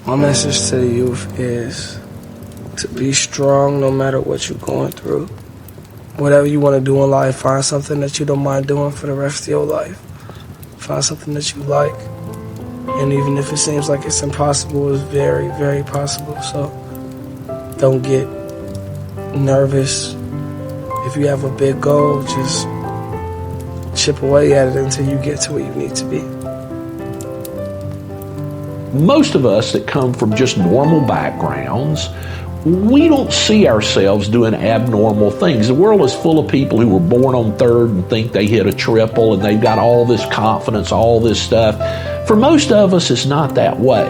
My message to the youth is to be strong no matter what you're going through. Whatever you want to do in life, find something that you don't mind doing for the rest of your life. Find something that you like. And even if it seems like it's impossible, it's very, very possible. So don't get nervous. If you have a big goal, just chip away at it until you get to where you need to be. Most of us that come from just normal backgrounds, we don't see ourselves doing abnormal things. The world is full of people who were born on third and think they hit a triple and they've got all this confidence, all this stuff. For most of us, it's not that way.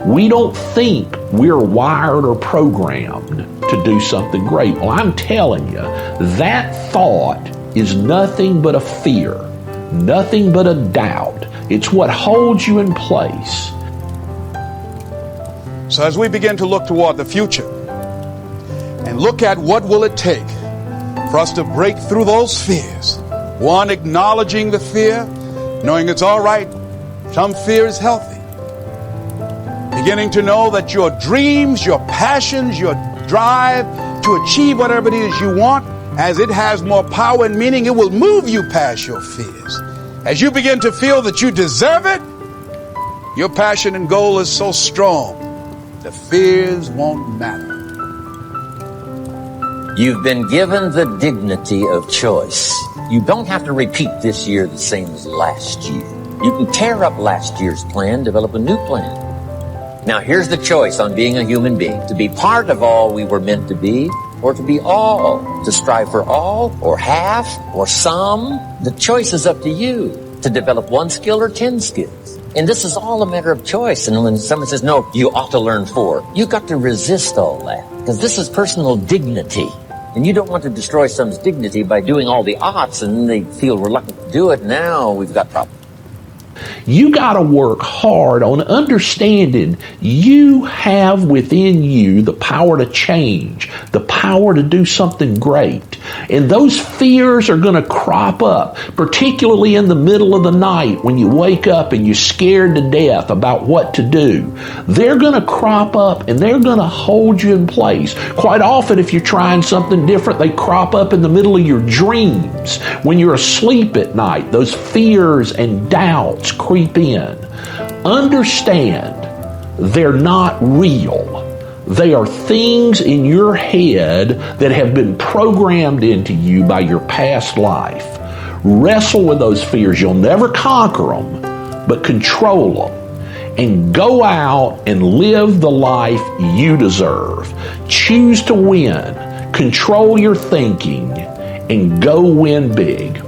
We don't think we're wired or programmed to do something great. Well, I'm telling you, that thought is nothing but a fear, nothing but a doubt. It's what holds you in place. So as we begin to look toward the future and look at what will it take for us to break through those fears, one, acknowledging the fear, knowing it's all right, some fear is healthy. Beginning to know that your dreams, your passions, your drive to achieve whatever it is you want, as it has more power and meaning, it will move you past your fears. As you begin to feel that you deserve it, your passion and goal is so strong, the fears won't matter. You've been given the dignity of choice. You don't have to repeat this year the same as last year. You can tear up last year's plan, develop a new plan. Now here's the choice on being a human being: to be part of all we were meant to be, or to be all, to strive for all, or half, or some. The choice is up to you to develop one skill or 10 skills. And this is all a matter of choice. And when someone says, no, you ought to learn 4, you got to resist all that, because this is personal dignity. And you don't want to destroy someone's dignity by doing all the oughts, and then they feel reluctant to do it. Now we've got problems. You got to work hard on understanding you have within you the power to change, the power to do something great. And those fears are going to crop up, particularly in the middle of the night when you wake up and you're scared to death about what to do. They're going to crop up and they're going to hold you in place. Quite often, if you're trying something different, they crop up in the middle of your dreams. When you're asleep at night, those fears and doubts creep in. Understand, they're not real. They are things in your head that have been programmed into you by your past life. Wrestle with those fears. You'll never conquer them, but control them. And go out and live the life you deserve. Choose to win. Control your thinking and go win big.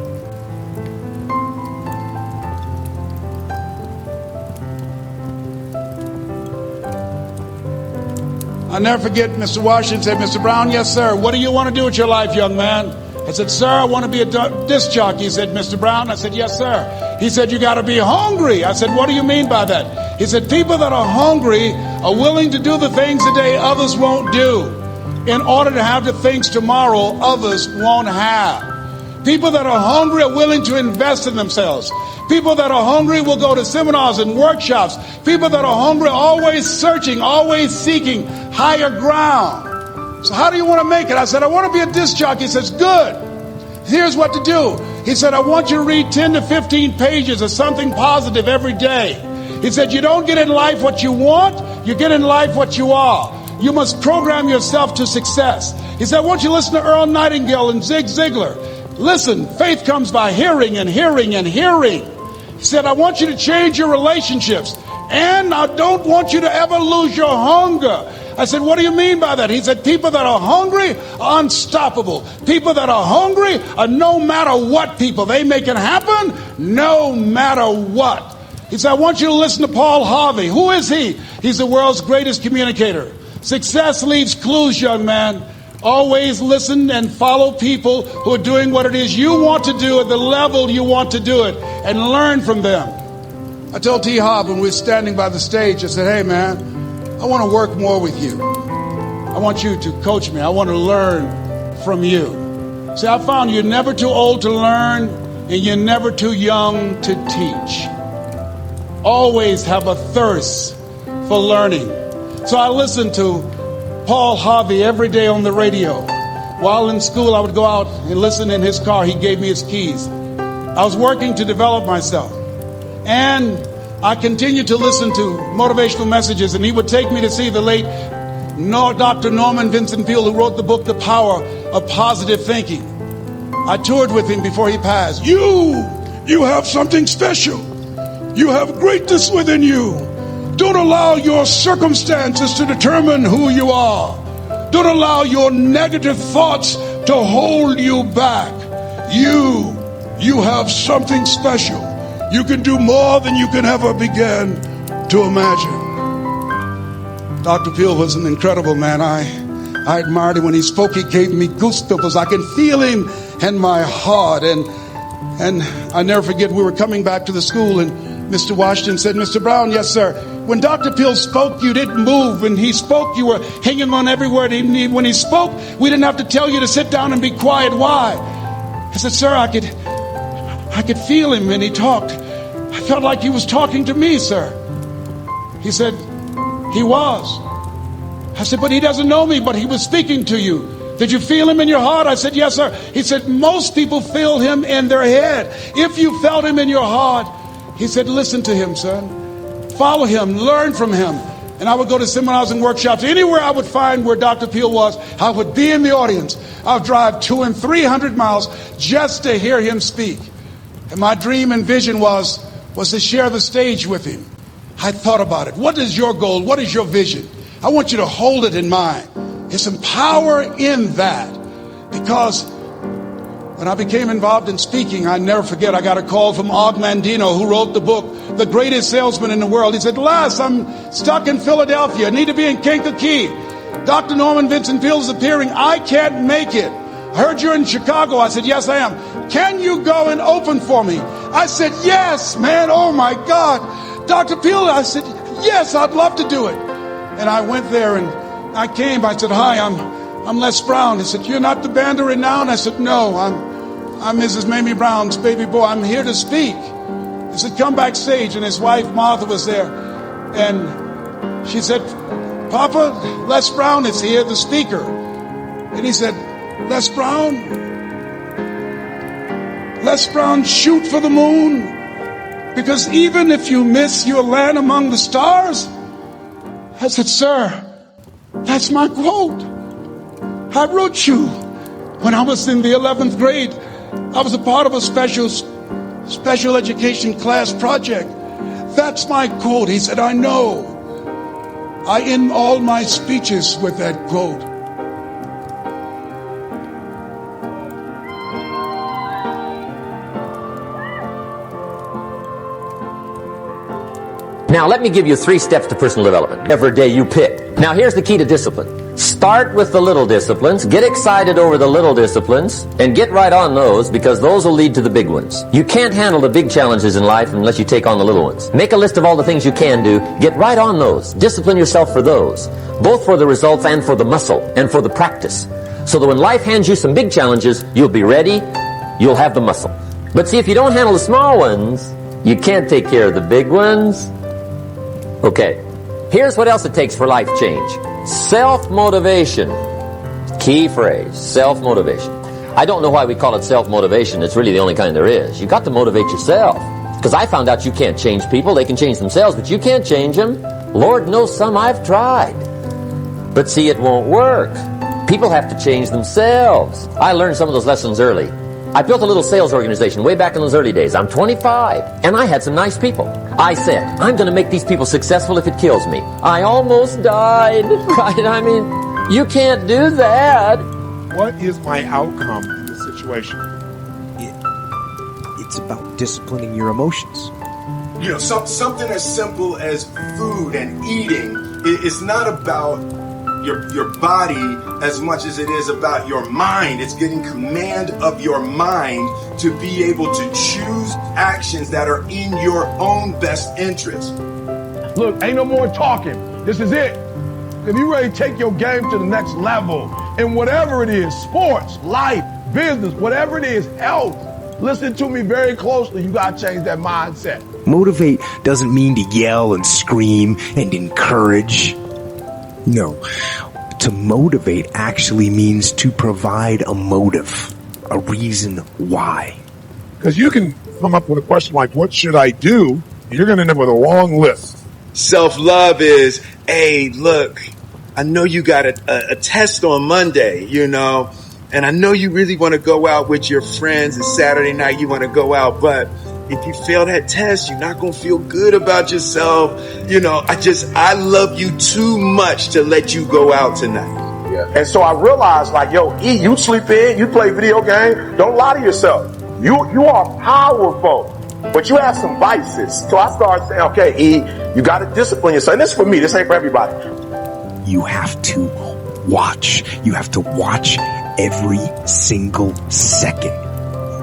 I'll never forget Mr. Washington said, Mr. Brown, yes, sir. What do you want to do with your life, young man? I said, sir, I want to be a disc jockey. He said, Mr. Brown? I said, yes, sir. He said, you got to be hungry. I said, what do you mean by that? He said, people that are hungry are willing to do the things today others won't do in order to have the things tomorrow others won't have. People that are hungry are willing to invest in themselves. People that are hungry will go to seminars and workshops. People that are hungry are always searching, always seeking higher ground. So how do you want to make it? I said, I want to be a disc jockey. He says, good. Here's what to do. He said, I want you to read 10 to 15 pages of something positive every day. He said, you don't get in life what you want, you get in life what you are. You must program yourself to success. He said, I want you to listen to Earl Nightingale and Zig Ziglar. Listen, faith comes by hearing and hearing and hearing. He said, I want you to change your relationships. And I don't want you to ever lose your hunger. I said, what do you mean by that? He said, people that are hungry are unstoppable. People that are hungry are no matter what people. They make it happen no matter what. He said, I want you to listen to Paul Harvey. Who is he? He's the world's greatest communicator. Success leaves clues, young man. Always listen and follow people who are doing what it is you want to do at the level you want to do it, and learn from them. I told T. Hobb when we were standing by the stage, I said, hey man, I want to work more with you. I want you to coach me. I want to learn from you. See, I found you're never too old to learn and you're never too young to teach. Always have a thirst for learning. So I listened to Paul Harvey every day on the radio. While in school, I would go out and listen in his car. He gave me his keys. I was working to develop myself. And I continued to listen to motivational messages, and he would take me to see the late Dr. Norman Vincent Peale, who wrote the book, The Power of Positive Thinking. I toured with him before he passed. You have something special. You have greatness within you. Don't allow your circumstances to determine who you are. Don't allow your negative thoughts to hold you back. You have something special. You can do more than you can ever begin to imagine. Dr. Peale was an incredible man. I admired him when he spoke. He gave me goosebumps. I can feel him in my heart. And I never forget, we were coming back to the school, and Mr. Washington said, Mr. Brown, yes, sir. When Dr. Peale spoke, you didn't move. When he spoke, you were hanging on every word. When he spoke, we didn't have to tell you to sit down and be quiet. Why? I said, sir, I could feel him when he talked. I felt like he was talking to me, sir. He said, he was. I said, but he doesn't know me, but he was speaking to you. Did you feel him in your heart? I said, yes, sir. He said, most people feel him in their head. If you felt him in your heart, he said, listen to him, son. Follow him, learn from him. And I would go to seminars and workshops. Anywhere I would find where Dr. Peale was, I would be in the audience. I would drive 200 and 300 miles just to hear him speak. And my dream and vision was to share the stage with him. I thought about it. What is your goal? What is your vision? I want you to hold it in mind. There's some power in that. Because when I became involved in speaking, I never forget, I got a call from Og Mandino, who wrote the book, The Greatest Salesman in the World. He said, Les, I'm stuck in Philadelphia. I need to be in Kankakee. Dr. Norman Vincent Peale is appearing. I can't make it. I heard you're in Chicago. I said, yes, I am. Can you go and open for me? I said, yes, man. Oh, my God. Dr. Peale, I said, yes, I'd love to do it. And I went there and I came. I said, hi, I'm Les Brown. He said, you're not the band of renown? I said, no, I'm Mrs. Mamie Brown's baby boy. I'm here to speak. He said, come backstage. And his wife, Martha, was there. And she said, Papa, Les Brown is here, the speaker. And he said, Les Brown, shoot for the moon. Because even if you miss, you'll land among the stars. I said, sir, that's my quote. I wrote you when I was in the 11th grade. I was a part of a special education class project. That's my quote. He said, I know. I end all my speeches with that quote. Now, let me give you 3 steps to personal development. Every day you pick. Now, here's the key to discipline. Start with the little disciplines, get excited over the little disciplines, and get right on those, because those will lead to the big ones. You can't handle the big challenges in life unless you take on the little ones. Make a list of all the things you can do, get right on those. Discipline yourself for those, both for the results and for the muscle and for the practice. So that when life hands you some big challenges, you'll be ready, you'll have the muscle. But see, if you don't handle the small ones, you can't take care of the big ones. Okay, here's what else it takes for life change. Self-motivation. Key phrase, self-motivation. I don't know why we call it self-motivation. It's really the only kind there is. You got to motivate yourself. Because I found out you can't change people. They can change themselves, but you can't change them. Lord knows some I've tried. But see, it won't work. People have to change themselves. I learned some of those lessons early. I built a little sales organization way back in those early days. I'm 25, and I had some nice people. I said, I'm going to make these people successful if it kills me. I almost died, right? I mean, you can't do that. What is my outcome in this situation? It's about disciplining your emotions. You know, something as simple as food and eating is not about your body as much as it is about your mind. It's getting command of your mind to be able to choose actions that are in your own best interest. Look, ain't no more talking. This is it. If you ready to take your game to the next level, and whatever it is, sports, life, business, whatever it is, health, listen to me very closely. You got to change that mindset. Motivate doesn't mean to yell and scream and encourage. No, to motivate actually means to provide a motive, a reason why. Because you can come up with a question like, what should I do? You're going to end up with a long list. Self-love is, hey, look, I know you got a test on Monday, and I know you really want to go out with your friends. It's Saturday night, you want to go out, but if you fail that test, you're not going to feel good about yourself. I love you too much to let you go out tonight. Yeah. And so I realized, like, yo, E, you sleep in, you play video game, don't lie to yourself. You are powerful, but you have some vices. So I started saying, okay, E, you got to discipline yourself. And this is for me. This ain't for everybody. You have to watch. You have to watch every single second.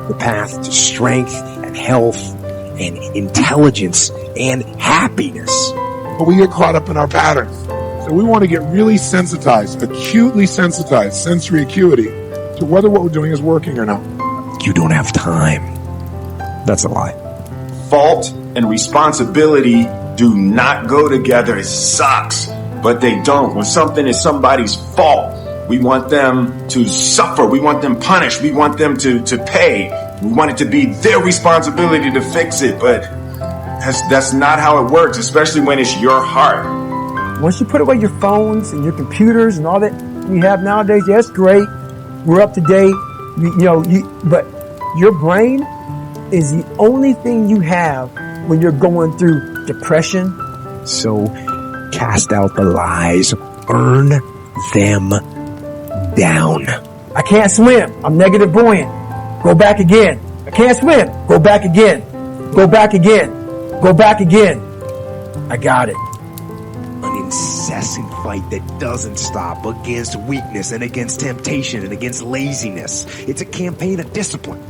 The path to strength and health and intelligence and happiness. But we get caught up in our patterns. So we want to get really sensitized, acutely sensitized, sensory acuity, to whether what we're doing is working or not. You don't have time. That's a lie. Fault and responsibility do not go together. It sucks, but they don't. When something is somebody's fault, we want them to suffer. We want them punished. We want them to pay. We want it to be their responsibility to fix it, but that's not how it works, especially when it's your heart. Once you put away your phones and your computers and all that we have nowadays, yeah, it's great. We're up to date. But your brain is the only thing you have when you're going through depression. So cast out the lies. Burn them down. I can't swim. I'm negative buoyant. Go back again. I can't swim. Go back again. Go back again. Go back again. I got it. An incessant fight that doesn't stop against weakness and against temptation and against laziness. It's a campaign of discipline.